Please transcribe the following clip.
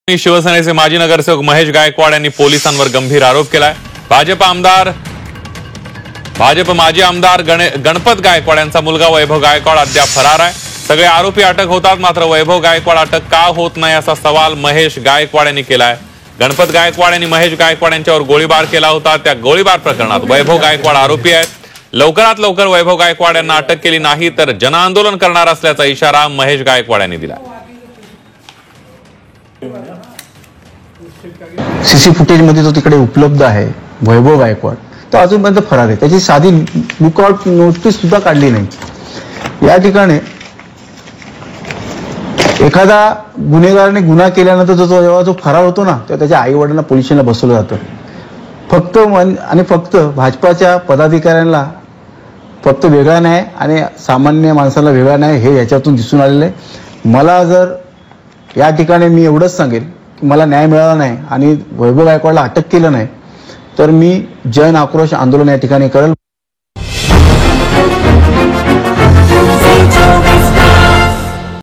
शिवसेनेचे माजी नगरसेवक महेश गायकवाड यांनी पोलिसांवर गंभीर आरोप केलाय। भाजप माजी आमदार गणपत गायकवाड यांचा मुलगा वैभव गायकवाड अद्याप फरार आहे। सगळे आरोपी अटक होतात, मात्र वैभव गायकवाड अटक का होत नाही असा सवाल महेश गायकवाड यांनी केलाय। गणपत गायकवाड यांनी महेश गायकवाड यांच्यावर गोळीबार केला होता। त्या गोळीबार प्रकरणात वैभव गायकवाड आरोपी आहेत। लवकरात लवकर वैभव गायकवाड यांना अटक केली नाही तर जनआंदोलन करणार असल्याचा इशारा महेश गायकवाड यांनी दिला। सीसी फुटेज मध्ये तो तिकडे उपलब्ध आहे वैभव गायकवाड, तो अजूनपर्यंत फरार आहे। त्याची साधी लुकआउट नोटीस सुद्धा काढली नाही। या ठिकाणी एखादा गुन्हेगाराने गुन्हा केल्यानंतर जेव्हा तो फरार होतो ना, तेव्हा त्याच्या आई वडिलांना पोलीस स्टेशनला बसवलं जातं। फक्त भाजपाच्या पदाधिकाऱ्यांना फक्त वेगळा न्याय आणि सामान्य माणसाला वेगळा न्याय हे याच्यातून दिसून आलेलं आहे। मला जर या ठिकाणी मी एवढंच सांगेल की मला न्याय मिळाला नाही आणि वैभव गायकवाडला अटक केलं नाही तर मी जन आक्रोश आंदोलन या ठिकाणी करेल।